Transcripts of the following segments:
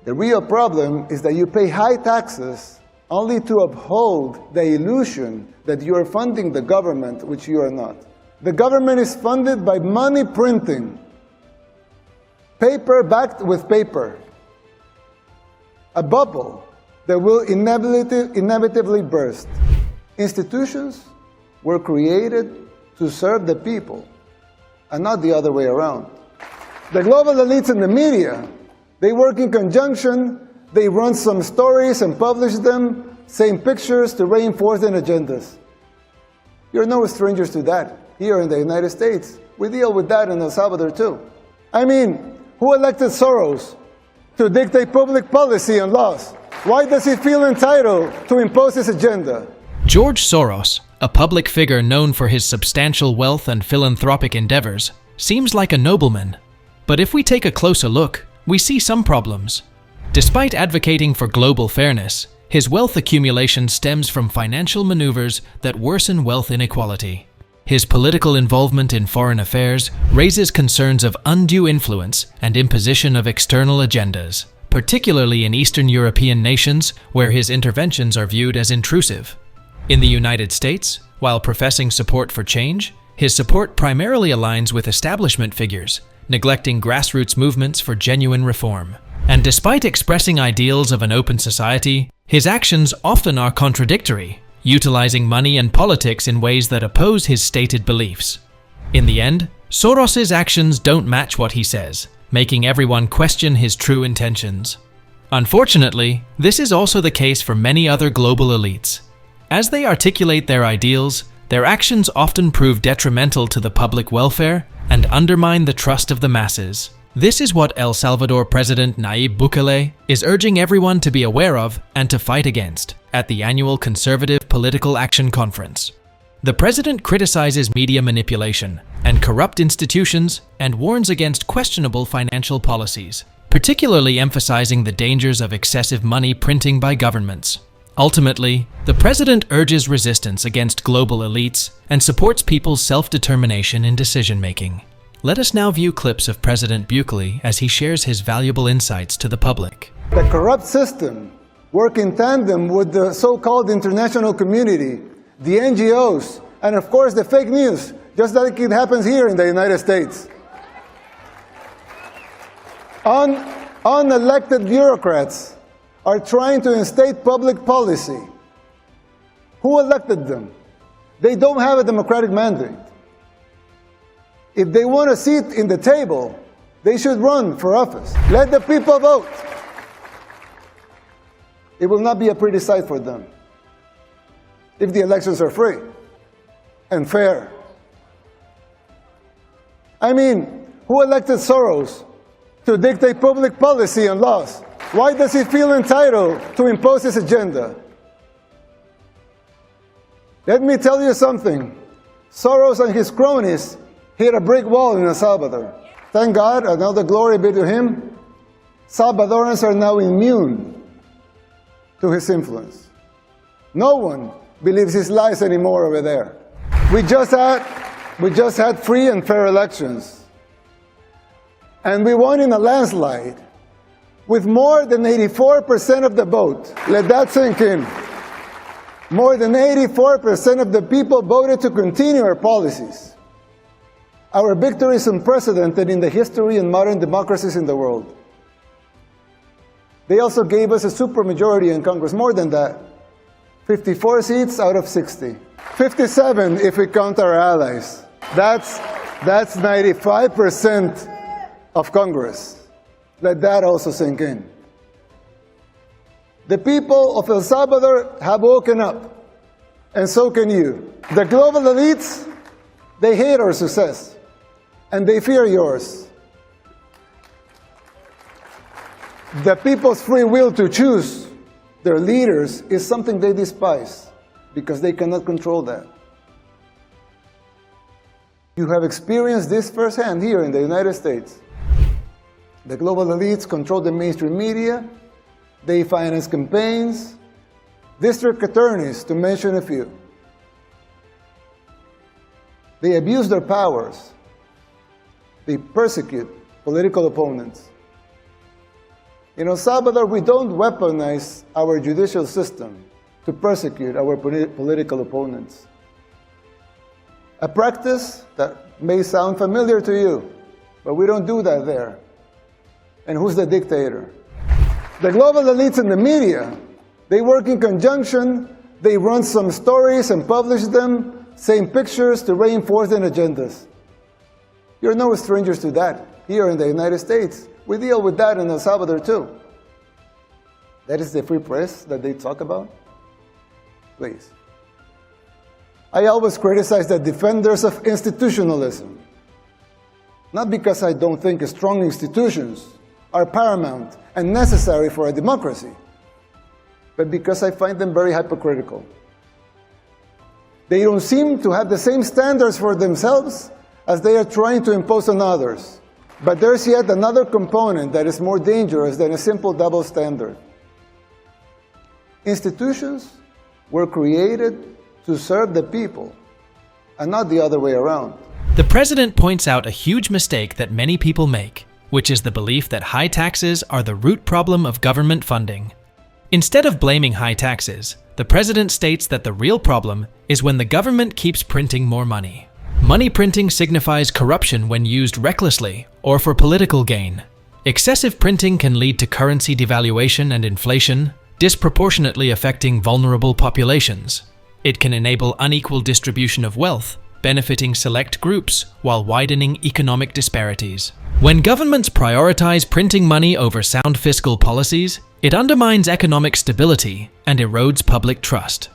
The real problem is that you pay high taxes only to uphold the illusion that you are funding the government, which you are not. The government is funded by money printing, paper backed with paper, a bubble that will inevitably burst. Institutions were created to serve the people, and not the other way around. The global elites in the media, they work in conjunction, they run some stories and publish them, same pictures to reinforce their agendas. You're no strangers to that. Here in the United States, we deal with that in El Salvador too. I mean, who elected Soros to dictate public policy and laws? Why does he feel entitled to impose his agenda? George Soros, a public figure known for his substantial wealth and philanthropic endeavors, seems like a nobleman. But if we take a closer look, we see some problems. Despite advocating for global fairness, his wealth accumulation stems from financial maneuvers that worsen wealth inequality. His political involvement in foreign affairs raises concerns of undue influence and imposition of external agendas, particularly in Eastern European nations where his interventions are viewed as intrusive. In the United States, while professing support for change, his support primarily aligns with establishment figures, neglecting grassroots movements for genuine reform. And despite expressing ideals of an open society, his actions often are contradictory, utilizing money and politics in ways that oppose his stated beliefs. In the end, Soros's actions don't match what he says, making everyone question his true intentions. Unfortunately, this is also the case for many other global elites. As they articulate their ideals, their actions often prove detrimental to the public welfare and undermine the trust of the masses. This is what El Salvador President Nayib Bukele is urging everyone to be aware of and to fight against at the annual Conservative Political Action Conference. The president criticizes media manipulation and corrupt institutions and warns against questionable financial policies, particularly emphasizing the dangers of excessive money printing by governments. Ultimately, the president urges resistance against global elites and supports people's self-determination in decision-making. Let us now view clips of President Bukele as he shares his valuable insights to the public. The corrupt system works in tandem with the so-called international community, the NGOs, and of course the fake news, just like it happens here in the United States. Unelected bureaucrats are trying to instate public policy. Who elected them? They don't have a democratic mandate. If they want a seat in the table, they should run for office. Let the people vote. It will not be a pretty sight for them if the elections are free and fair. I mean, who elected Soros to dictate public policy and laws? Why does he feel entitled to impose his agenda? Let me tell you something. Soros and his cronies hit a brick wall in El Salvador. Thank God, and all the glory be to him, Salvadorans are now immune to his influence. No one believes his lies anymore over there. We just had free and fair elections. And we won in a landslide with more than 84% of the vote. Let that sink in. More than 84% of the people voted to continue our policies. Our victory is unprecedented in the history and modern democracies in the world. They also gave us a supermajority in Congress, more than that. 54 seats out of 60. 57 if we count our allies. That's 95% of Congress. Let that also sink in. The people of El Salvador have woken up, and so can you. The global elites, they hate our success, and they fear yours. The people's free will to choose their leaders is something they despise, because they cannot control that. You have experienced this firsthand here in the United States. The global elites control the mainstream media. They finance campaigns, district attorneys, to mention a few. They abuse their powers. They persecute political opponents. In El Salvador, we don't weaponize our judicial system to persecute our political opponents. A practice that may sound familiar to you, but we don't do that there. And who's the dictator? The global elites in the media. They work in conjunction, they run some stories and publish them, same pictures to reinforce their agendas. You're no strangers to that here in the United States. We deal with that in El Salvador too. That is the free press that they talk about? Please. I always criticize the defenders of institutionalism. Not because I don't think strong institutions are paramount and necessary for a democracy, but because I find them very hypocritical. They don't seem to have the same standards for themselves as they are trying to impose on others. But there's yet another component that is more dangerous than a simple double standard. Institutions were created to serve the people, and not the other way around. The president points out a huge mistake that many people make, which is the belief that high taxes are the root problem of government funding. Instead of blaming high taxes, the president states that the real problem is when the government keeps printing more money. Money printing signifies corruption when used recklessly or for political gain. Excessive printing can lead to currency devaluation and inflation, disproportionately affecting vulnerable populations. It can enable unequal distribution of wealth, benefiting select groups while widening economic disparities. When governments prioritize printing money over sound fiscal policies, it undermines economic stability and erodes public trust.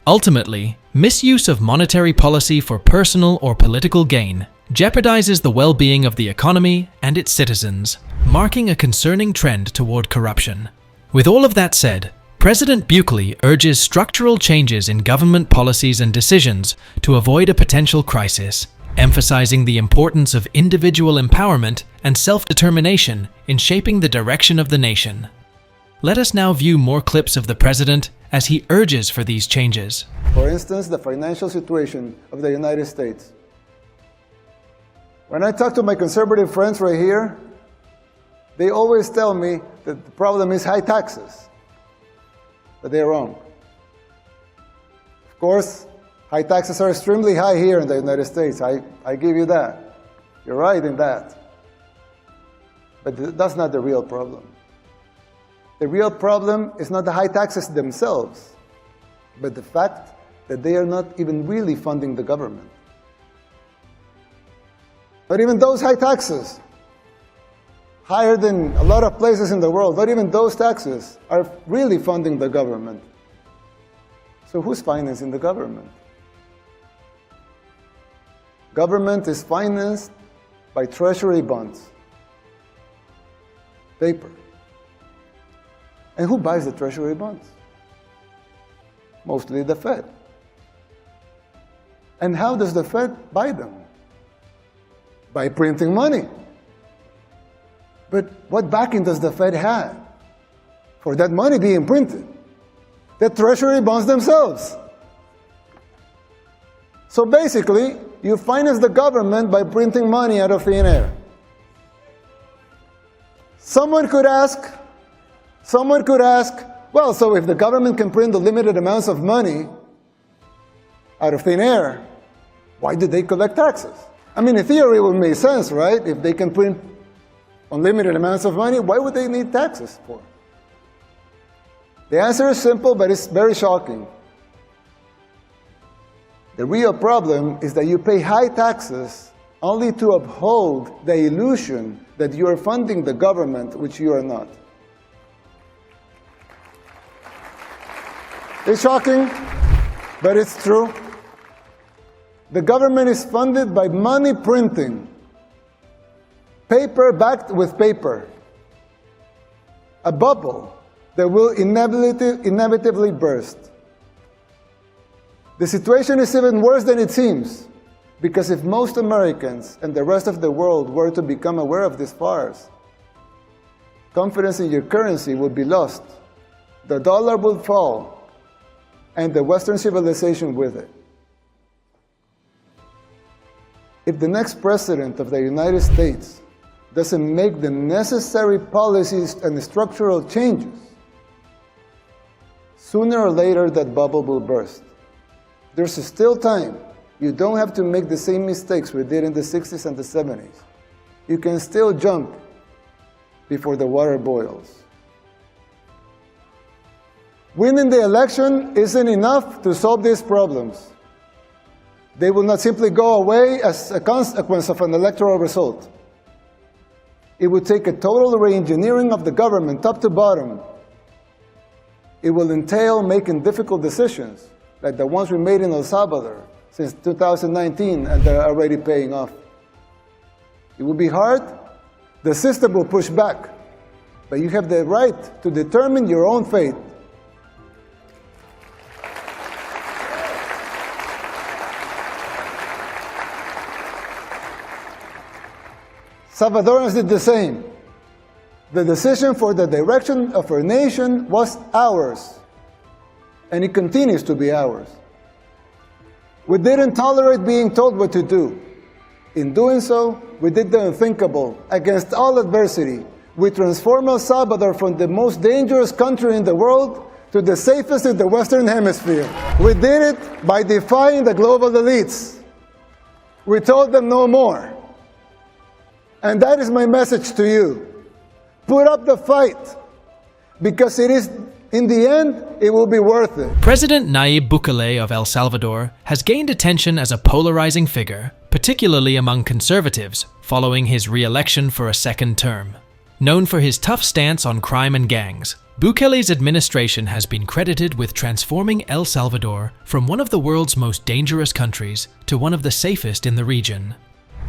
Ultimately, misuse of monetary policy for personal or political gain jeopardizes the well-being of the economy and its citizens, marking a concerning trend toward corruption. With all of that said, President Bukele urges structural changes in government policies and decisions to avoid a potential crisis, emphasizing the importance of individual empowerment and self-determination in shaping the direction of the nation. Let us now view more clips of the president as he urges for these changes. For instance, the financial situation of the United States. When I talk to my conservative friends right here, they always tell me that the problem is high taxes. But they're wrong. Of course, high taxes are extremely high here in the United States. I give you that. You're right in that. But that's not the real problem. The real problem is not the high taxes themselves, but the fact that they are not even really funding the government. But even those high taxes, higher than a lot of places in the world, not even those taxes are really funding the government. So who's financing the government? Government is financed by treasury bonds, paper. And who buys the treasury bonds? Mostly the Fed. And how does the Fed buy them? By printing money. But what backing does the Fed have for that money being printed? The treasury bonds themselves. So basically, you finance the government by printing money out of thin air. Someone could ask, well, so if the government can print unlimited amounts of money out of thin air, why do they collect taxes? I mean, in theory, it would make sense, right? If they can print unlimited amounts of money, why would they need taxes for? The answer is simple, but it's very shocking. The real problem is that you pay high taxes only to uphold the illusion that you are funding the government, which you are not. It's shocking, but it's true. The government is funded by money printing, paper backed with paper, a bubble that will inevitably burst. The situation is even worse than it seems, because if most Americans and the rest of the world were to become aware of this farce, confidence in your currency would be lost, the dollar would fall, and the Western civilization with it. If the next president of the United States doesn't make the necessary policies and structural changes, sooner or later that bubble will burst. There's still time. You don't have to make the same mistakes we did in the 60s and the 70s. You can still jump before the water boils. Winning the election isn't enough to solve these problems. They will not simply go away as a consequence of an electoral result. It would take a total re-engineering of the government, top to bottom. It will entail making difficult decisions, like the ones we made in El Salvador since 2019, and they're already paying off. It will be hard. The system will push back, but you have the right to determine your own fate. Salvadorans did the same. The decision for the direction of our nation was ours, and it continues to be ours. We didn't tolerate being told what to do. In doing so, we did the unthinkable. Against all adversity, we transformed El Salvador from the most dangerous country in the world to the safest in the Western Hemisphere. We did it by defying the global elites. We told them no more. And that is my message to you. Put up the fight, because it is, in the end, it will be worth it. President Nayib Bukele of El Salvador has gained attention as a polarizing figure, particularly among conservatives, following his re-election for a second term. Known for his tough stance on crime and gangs, Bukele's administration has been credited with transforming El Salvador from one of the world's most dangerous countries to one of the safest in the region.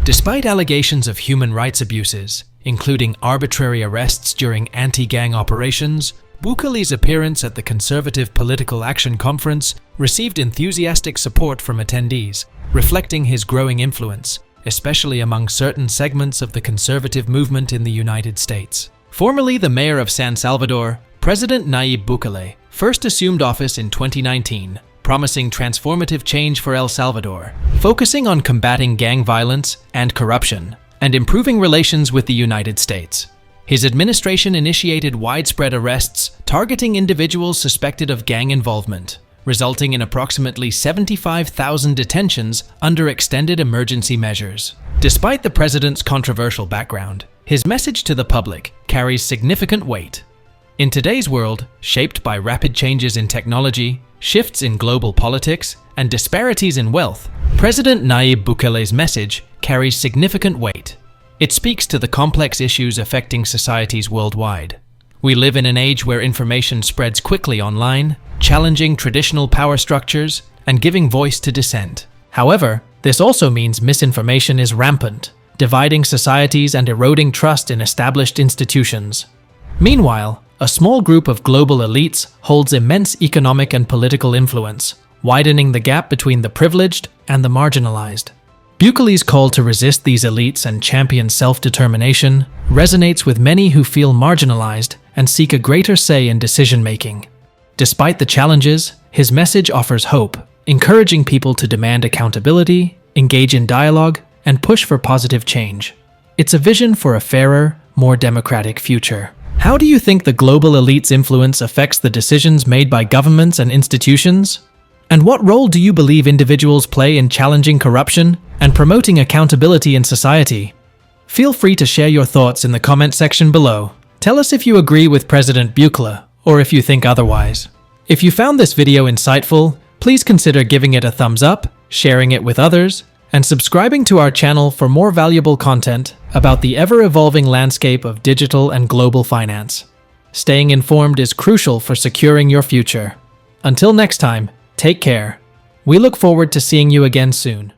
Despite allegations of human rights abuses, including arbitrary arrests during anti-gang operations, Bukele's appearance at the Conservative Political Action Conference received enthusiastic support from attendees, reflecting his growing influence, especially among certain segments of the conservative movement in the United States. Formerly the mayor of San Salvador, President Nayib Bukele first assumed office in 2019, promising transformative change for El Salvador, focusing on combating gang violence and corruption, and improving relations with the United States. His administration initiated widespread arrests targeting individuals suspected of gang involvement, resulting in approximately 75,000 detentions under extended emergency measures. Despite the president's controversial background, his message to the public carries significant weight. In today's world, shaped by rapid changes in technology, shifts in global politics, and disparities in wealth, President Nayib Bukele's message carries significant weight. It speaks to the complex issues affecting societies worldwide. We live in an age where information spreads quickly online, challenging traditional power structures and giving voice to dissent. However, this also means misinformation is rampant, dividing societies and eroding trust in established institutions. Meanwhile, a small group of global elites holds immense economic and political influence, widening the gap between the privileged and the marginalized. Bukele's call to resist these elites and champion self-determination resonates with many who feel marginalized and seek a greater say in decision-making. Despite the challenges, his message offers hope, encouraging people to demand accountability, engage in dialogue, and push for positive change. It's a vision for a fairer, more democratic future. How do you think the global elite's influence affects the decisions made by governments and institutions? And what role do you believe individuals play in challenging corruption and promoting accountability in society? Feel free to share your thoughts in the comment section below. Tell us if you agree with President Bukele or if you think otherwise. If you found this video insightful, please consider giving it a thumbs up, sharing it with others, and subscribing to our channel for more valuable content about the ever-evolving landscape of digital and global finance. Staying informed is crucial for securing your future. Until next time, take care. We look forward to seeing you again soon.